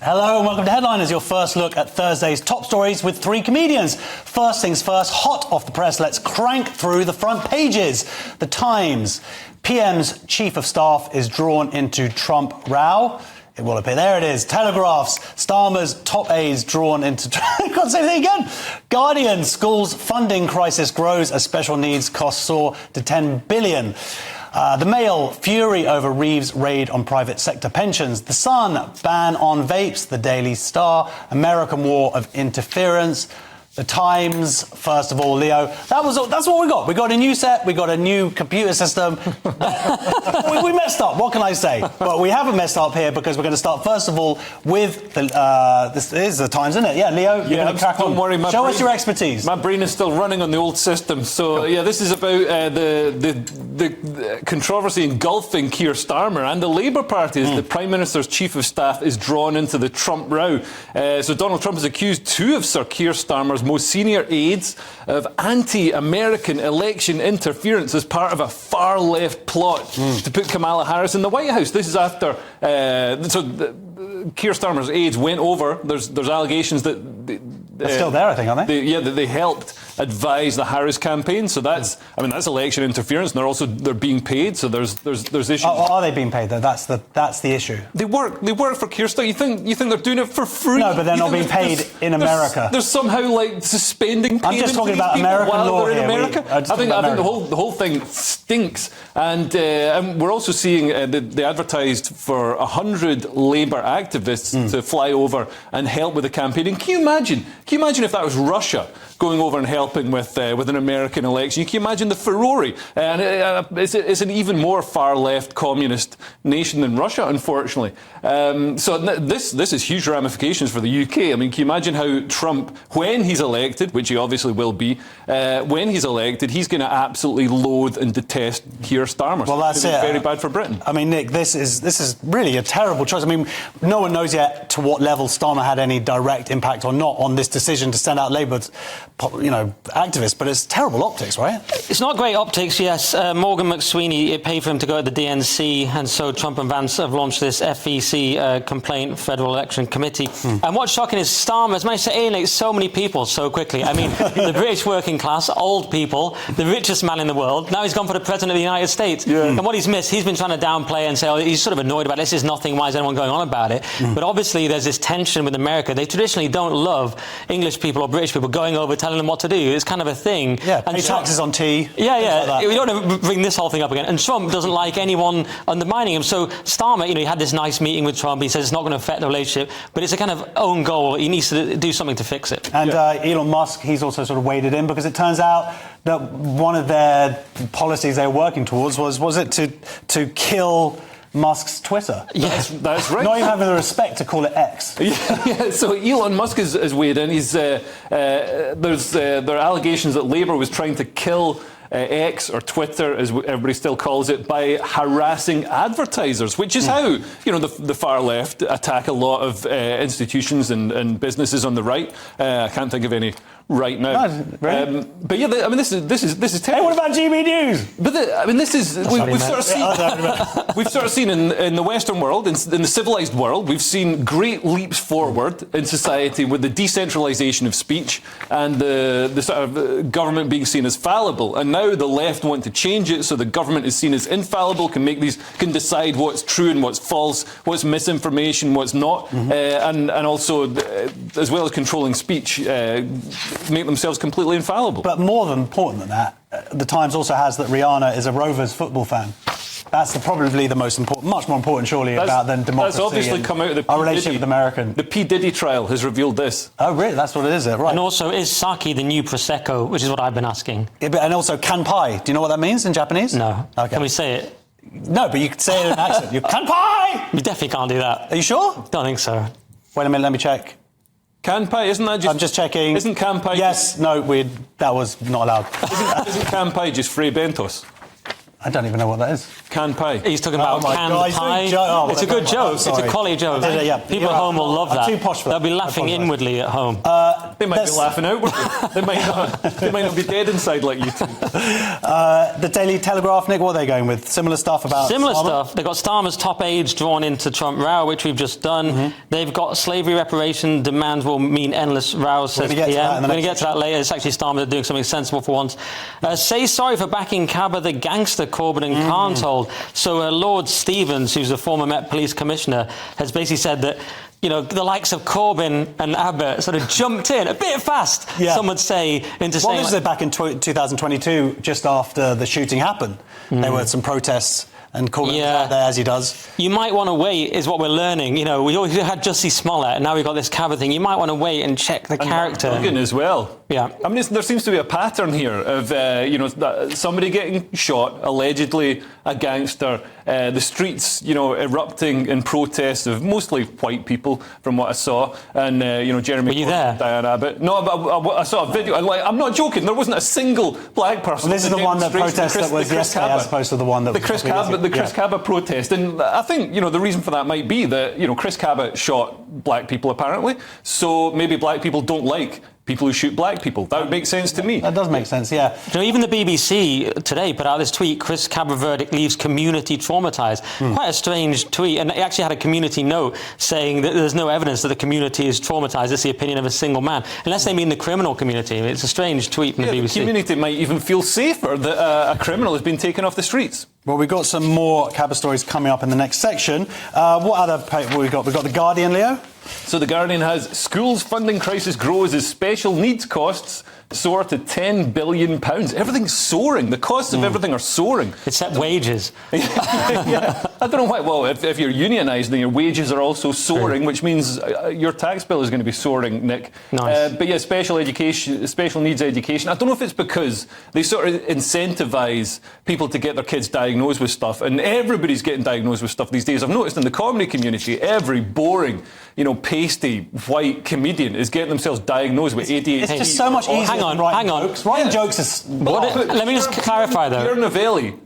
Hello and welcome to Headliners, your first look at Thursday's top stories with three comedians. First things first, hot off the press, let's crank through the front pages. The Times. PM's chief of staff is drawn into Trump row. It will appear. There it is. Telegraph's. Starmer's top aides drawn into... I can't say anything again. Guardian. Schools funding crisis grows as special needs costs soar to $10 billion. The Mail, fury over Reeves' raid on private sector pensions. The Sun, ban on vapes. The Daily Star, American war of interference. The Times, first of all, Leo. That's what we got. We got a new set. We got a new computer system. we messed up. What can I say? But we haven't messed up here because we're going to start, first of all, with the... this is the Times, isn't it? Yeah, Leo, you're going to crack on. Don't worry, Show us your expertise. My brain is still running on the old system. So, yeah, this is about the controversy engulfing Keir Starmer and the Labour Party as the Prime Minister's Chief of Staff is drawn into the Trump row. So Donald Trump has accused two of Sir Keir Starmer's most senior aides of anti-American election interference as part of a far-left plot to put Kamala Harris in the White House. This is after... Keir Starmer's aides went over. There's allegations that... They're still there, I think, aren't they? That they helped advise the Harris campaign. So that's election interference, and they're being paid. So there's issues. Are they being paid though? That's the issue. They work for Keir Starmer. You think they're doing it for free? No, but they're not being paid in America. They're somehow like suspending. I'm just talking about American law in here. America. I think the whole thing stinks, and we're also seeing they advertised for 100 Labour activists to fly over and help with the campaigning. Can you imagine? Can you imagine if that was Russia going over and helping with an American election? Can you imagine the furore? And it's an even more far-left communist nation than Russia, unfortunately. So this is huge ramifications for the UK. I mean, can you imagine how Trump, when he's elected, which he obviously will be, when he's elected, he's going to absolutely loathe and detest Keir Starmer. Well, that's it. Very bad for Britain. I mean, Nick, this is really a terrible choice. I mean, no one knows yet to what level Starmer had any direct impact or not on this decision to send out Labour's, activists, but it's terrible optics, right? It's not great optics, yes. Morgan McSweeney, it paid for him to go to the DNC, and so Trump and Vance have launched this FEC complaint, Federal Election Committee. And what's shocking is Starmer has managed to alienate so many people so quickly. I mean, the British working class, old people, the richest man in the world. Now he's gone for the President of the United States. Yeah. And what he's missed, he's been trying to downplay and say, he's sort of annoyed about this is nothing, why is anyone going on about it? But obviously there's this tension with America. They traditionally don't love English people or British people going over telling them what to do. It's kind of a thing. Yeah, pay taxes on tea. Yeah. Like we don't want to bring this whole thing up again. And Trump doesn't like anyone undermining him. So Starmer, he had this nice meeting with Trump. He says it's not going to affect the relationship, but it's a kind of own goal. He needs to do something to fix it. And Elon Musk, he's also sort of waded in because it turns out that one of their policies they were working towards was it to kill Musk's Twitter. Yes, that's right. Not even having the respect to call it X. Yeah. So Elon Musk is weighed in. There are allegations that Labour was trying to kill X, or Twitter, as everybody still calls it, by harassing advertisers, which is how the far left attack a lot of institutions and businesses on the right. I can't think of any right now. Really? But yeah, this is terrible. Hey, what about GB News? But we've sort of seen in the Western world, in the civilized world, we've seen great leaps forward in society with the decentralisation of speech and the sort of government being seen as fallible. And now the left want to change it so the government is seen as infallible, can decide what's true and what's false, what's misinformation, what's not, and also, as well as controlling speech, make themselves completely infallible. But more than important than that, the Times also has that Rihanna is a Rovers football fan. That's probably the most important, much more important, surely, than democracy. That's obviously come out of our relationship with American. The P. Diddy trial has revealed this. Oh, really? That's what it is, right? And also, is sake the new Prosecco, which is what I've been asking. Yeah, and also, kanpai. Do you know what that means in Japanese? No. Okay. Can we say it? No, but you can say it in an accent. You kanpai! We definitely can't do that. Are you sure? Don't think so. Wait a minute, let me check. Kanpai, isn't that just... I'm just checking. Isn't kanpai... Yes, no, that was not allowed. Isn't kanpai just free bentos? I don't even know what that is. Can pie. He's talking about canned pie. It's a good joke. It's a quality joke. People at home will love that. I'm too posh for They'll be laughing inwardly at home. They might be laughing outwardly. They might not be dead inside like you two. The Daily Telegraph, Nick, what are they going with? Similar stuff about Similar Starmer? stuff. They've got Starmer's top aides drawn into Trump row, which we've just done. They've got slavery reparation demands will mean endless rows, says PM. We're going to get to that later. It's actually Starmer doing something sensible for once. Say sorry for backing Kaba, the gangster Corbyn and Khan told. So Lord Stevens, who's the former Met Police Commissioner, has basically said that, you know, the likes of Corbyn and Abbott sort of jumped in a bit fast, some would say, into saying... Well, this is back in 2022, just after the shooting happened. There were some protests, and Corbyn was out there, as he does. You might want to wait, is what we're learning. You know, we always had Jussie Smollett, and now we've got this Kaba thing. You might want to wait and check the character. Duggan as well. Yeah. I mean, there seems to be a pattern here of, somebody getting shot, allegedly a gangster, the streets, erupting in protests of mostly white people, from what I saw, and, Jeremy... Were you there? Diane Abbott. No, but I saw a video. I'm not joking. There wasn't a single black person... Well, this is the one that protest that was yesterday, as opposed to the one that the Chris Kaba protest. And I think, the reason for that might be that, Chris Kaba shot black people, apparently, so maybe black people don't like people who shoot black people. That would make sense to me. That does make sense, yeah. Even the BBC today put out this tweet, Chris Kaba verdict leaves community traumatised. Quite a strange tweet, and it actually had a community note saying that there's no evidence that the community is traumatised. It's the opinion of a single man. Unless they mean the criminal community. It's a strange tweet from the BBC. The community might even feel safer that a criminal has been taken off the streets. Well, we've got some more Kaba stories coming up in the next section. What other paper have we got? We've got The Guardian, Leo. So The Guardian has schools funding crisis grows as special needs costs soar to £10 billion. Everything's soaring. The costs of everything are soaring. Except wages. I don't know why. Well, if you're unionised, then your wages are also soaring, which means your tax bill is going to be soaring, Nick. Nice. But yeah, special needs education. I don't know if it's because they sort of incentivise people to get their kids diagnosed with stuff, and everybody's getting diagnosed with stuff these days. I've noticed in the comedy community, every boring, pasty white comedian is getting themselves diagnosed with ADHD. It's just so much easier. Hang on. Writing jokes is... Let me just clarify, though.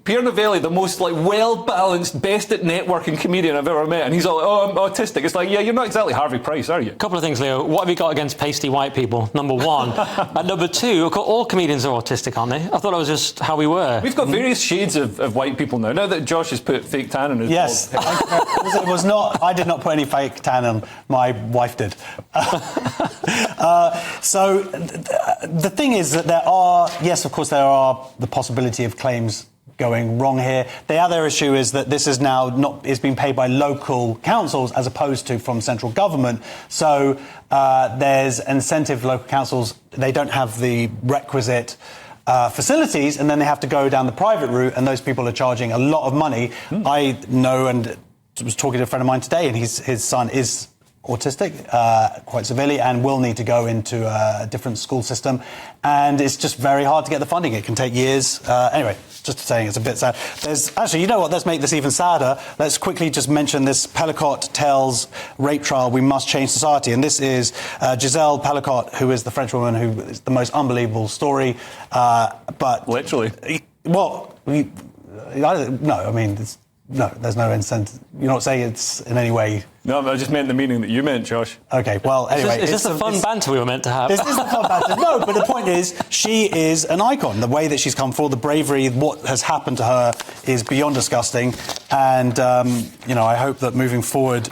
Pierre Novelli, the most well-balanced, best at networking comedian I've ever met, and he's all, I'm autistic. It's like, yeah, you're not exactly Harvey Price, are you? A couple of things, Leo. What have you got against pasty white people? Number one. And number two, all comedians are autistic, aren't they? I thought it was just how we were. We've got various shades of white people now. Now that Josh has put fake tan on his Yes. It was not... I did not put any fake tan on. My wife did. So the thing is that there are the possibility of claims going wrong here. The other issue is that this is now is being paid by local councils as opposed to from central government. So there's incentive. Local councils, they don't have the requisite facilities, and then they have to go down the private route, and those people are charging a lot of money. I know, and was talking to a friend of mine today, and his son is autistic, quite severely, and will need to go into a different school system. And it's just very hard to get the funding. It can take years. Anyway, just saying it's a bit sad. There's actually, you know what, let's make this even sadder. Let's quickly just mention this Pellicot tells rape trial, we must change society. And this is Giselle Pellicot, who is the French woman who is the most unbelievable story. But literally. Well, no, I mean... No, there's no incentive. You're not saying it's in any way... No, I just meant the meaning that you meant, Josh. OK, well, anyway... Is this the fun banter we were meant to have? This is the fun banter. No, but the point is, she is an icon. The way that she's come forward, the bravery, what has happened to her is beyond disgusting. And, I hope that moving forward,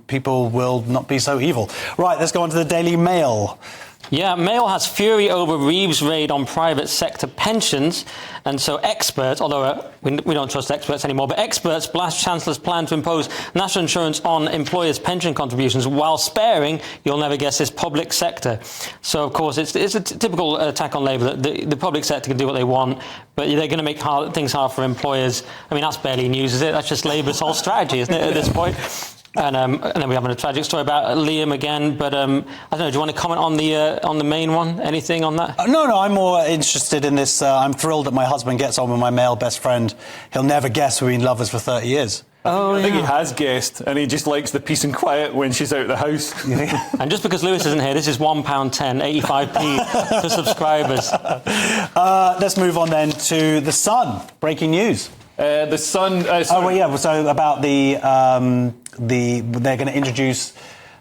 people will not be so evil. Right, let's go on to the Daily Mail. Yeah, Mail has fury over Reeves' raid on private sector pensions. And so experts, although we don't trust experts anymore, but experts blast Chancellor's plan to impose national insurance on employers' pension contributions while sparing, you'll never guess this, public sector. So, of course, it's a typical attack on Labour. The public sector can do what they want, but they're going to make things hard for employers. I mean, that's barely news, is it? That's just Labour's whole strategy, isn't it, at this point? And then we have a tragic story about Liam again. But I don't know. Do you want to comment on the main one? Anything on that? No. I'm more interested in this. I'm thrilled that my husband gets on with my male best friend. He'll never guess we've been lovers for 30 years. Oh, I think he has guessed, and he just likes the peace and quiet when she's out of the house. And just because Lewis isn't here, this is £1.10, 85p for subscribers. Let's move on then to The Sun. Breaking news. The Sun... So about they're going to introduce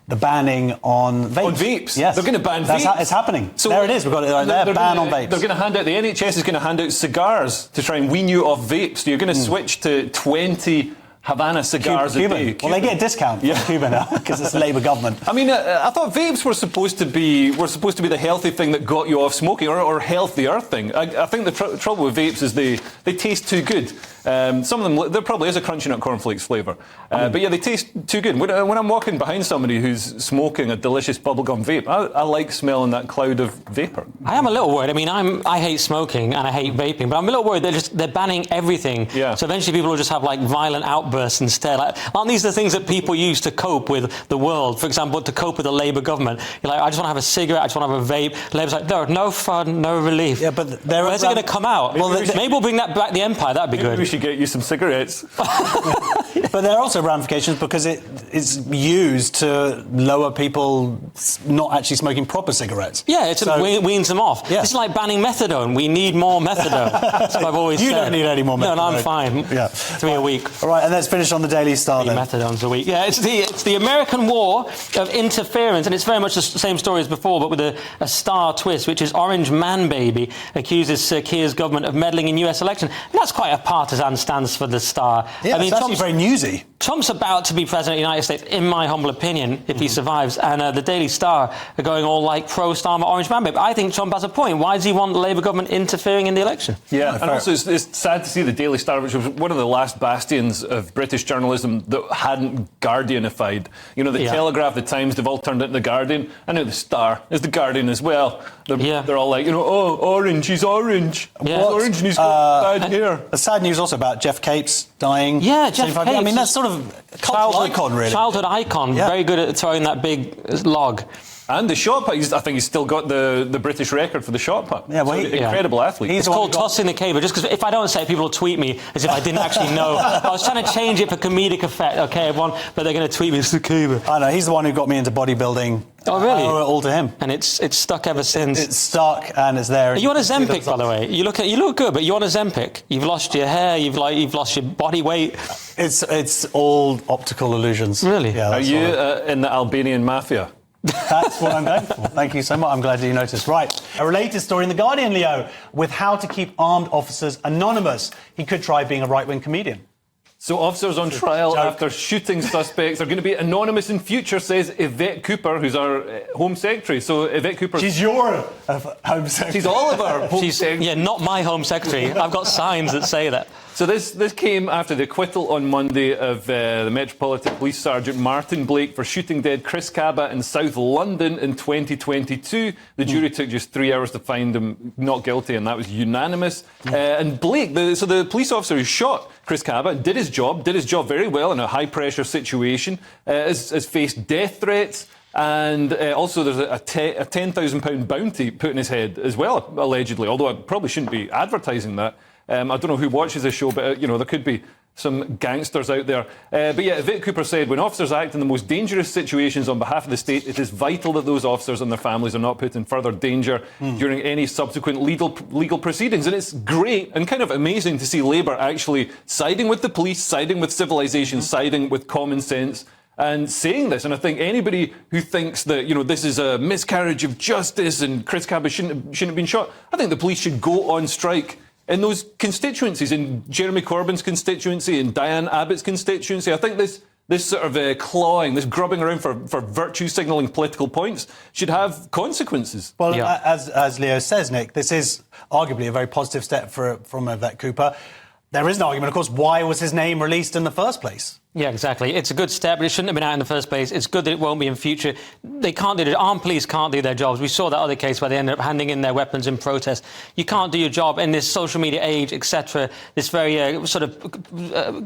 the banning on vapes. On vapes? Yes. They're going to ban vapes? It's happening. So there it is. We've got it right there, ban on vapes. They're going to hand out... The NHS is going to hand out cigars to try and wean you off vapes. So you're going to switch to 20... Havana cigars Cuban. a day. Well, they get a discount from Cuba now because it's a Labour government. I mean, I thought vapes were supposed to be the healthy thing that got you off smoking, or healthier thing. I think the trouble with vapes is they taste too good. Some of them, there probably is a Crunchy Nut cornflakes flavour. But yeah, they taste too good. When I'm walking behind somebody who's smoking a delicious bubblegum vape, I like smelling that cloud of vapour. I am a little worried. I mean, I hate smoking and I hate vaping, but I'm a little worried they're banning everything. Yeah. So eventually people will just have like violent outbursts instead. Like, aren't these the things that people use to cope with the world? For example, to cope with the Labour government. You're like, I just want to have a cigarette, I just want to have a vape. Labour's like, no fun, no relief. Yeah, but where's it going to come out? Maybe we'll bring that back the empire. That'd be good. We should get you some cigarettes. But there are also ramifications because it's used to lower people not actually smoking proper cigarettes. Yeah, it weans them off. Yeah. It's like banning methadone. We need more methadone. That's what I've always said. You don't need any more methadone. No, I'm fine. Yeah. 3 a week. All right, and let's finish on the Daily Star then. Methadones a week. Yeah, it's the American war of interference, and it's very much the same story as before, but with a star twist, which is Orange Man Baby accuses Sir Keir's government of meddling in US election. And that's quite a partisan stance for the Star. Yeah, I mean, it's actually very newsy. Trump's about to be president of the United States, in my humble opinion, if he survives. And the Daily Star are going all like pro-Starmer Orange Man Baby. I think Trump has a point. Why does he want the Labour government interfering in the election? Yeah, and also it's sad to see the Daily Star, which was one of the last bastions of British journalism that hadn't Guardianified. You know, the Telegraph, the Times, they've all turned into the Guardian. And now the Star is the Guardian as well. They're all like, oh, orange, he's orange. Yeah. Orange and he's got bad hair. The sad news also about Jeff Capes dying. Yeah, Jeff Capes. I mean, that's sort of a cultural icon, really. Childhood icon. Yeah. Very good at throwing that big log. And the shot put, I think he's still got the British record for the shot put. Yeah, well, incredible athlete. It's called tossing the caber, just because if I don't say it, people will tweet me as if I didn't actually know. I was trying to change it for comedic effect, okay, everyone, but they're going to tweet me, it's the caber. I know, he's the one who got me into bodybuilding. Oh, really? I owe it all to him. And it's stuck ever since. It's stuck and it's there. Are you on Ozempic, by the way? You look good, but you're on Ozempic. You've lost your hair, you've lost your body weight. It's all optical illusions. Really? Yeah, Are you in the Albanian mafia? That's what I'm going for. Thank you so much. I'm glad you noticed. Right. A related story in The Guardian, Leo, with how to keep armed officers anonymous. He could try being a right-wing comedian. So officers on trial after shooting suspects are going to be anonymous in future, says Yvette Cooper, who's our Home Secretary. So Yvette Cooper... She's your Home Secretary. She's all of our Home Secretary. Yeah, not my Home Secretary. I've got signs that say that. So this came after the acquittal on Monday of the Metropolitan Police Sergeant Martin Blake for shooting dead Chris Kaba in South London in 2022. The jury took just 3 hours to find him not guilty, and that was unanimous. And Blake, the police officer who shot Chris Kaba, did his job very well in a high-pressure situation, has faced death threats. And also there's a £10,000 bounty put in his head as well, allegedly, although I probably shouldn't be advertising that. I don't know who watches this show, but there could be some gangsters out there. But yeah, Yvette Cooper said, when officers act in the most dangerous situations on behalf of the state, it is vital that those officers and their families are not put in further danger during any subsequent legal proceedings. And it's great and kind of amazing to see Labour actually siding with the police, siding with civilisation, siding with common sense, and saying this. And I think anybody who thinks that, this is a miscarriage of justice and Chris Kaba shouldn't have been shot, I think the police should go on strike in those constituencies, in Jeremy Corbyn's constituency, in Diane Abbott's constituency. I think this sort of clawing, this grubbing around for virtue signalling political points should have consequences. Well, as Leo says, Nick, this is arguably a very positive step from Yvette Cooper. There is an argument, of course, why was his name released in the first place? Yeah, exactly. It's a good step, but it shouldn't have been out in the first place. It's good that it won't be in future. They can't do it. Armed police can't do their jobs. We saw that other case where they ended up handing in their weapons in protest. You can't do your job in this social media age, etc., this very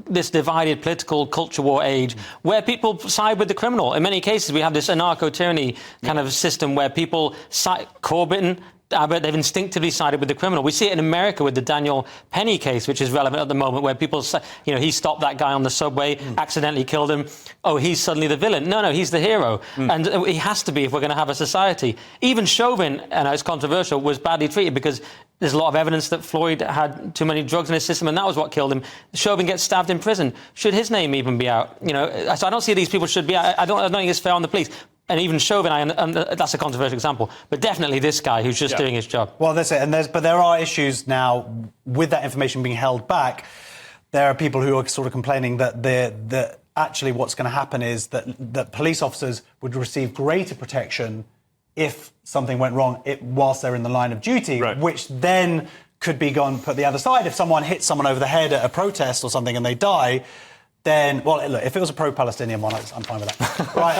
this divided political culture war age, where people side with the criminal. In many cases, we have this anarcho-tyranny kind of system where people side Corbyn, but they've instinctively sided with the criminal. We see it in America with the Daniel Penny case, which is relevant at the moment, where people say, he stopped that guy on the subway, accidentally killed him. Oh, he's suddenly the villain. No, he's the hero. And he has to be if we're going to have a society. Even Chauvin, and it's controversial, was badly treated because there's a lot of evidence that Floyd had too many drugs in his system, and that was what killed him. Chauvin gets stabbed in prison. Should his name even be out? So I don't see these people should be out. I don't think it's fair on the police. And even Chauvin, that's a controversial example, but definitely this guy who's just doing his job. Well, that's it. But there are issues now with that information being held back. There are people who are sort of complaining that actually what's going to happen is that police officers would receive greater protection if something went wrong whilst they're in the line of duty, which then could be put the other side. If someone hits someone over the head at a protest or something and they die, then, well, look, if it was a pro-Palestinian one, I'm fine with that. Right.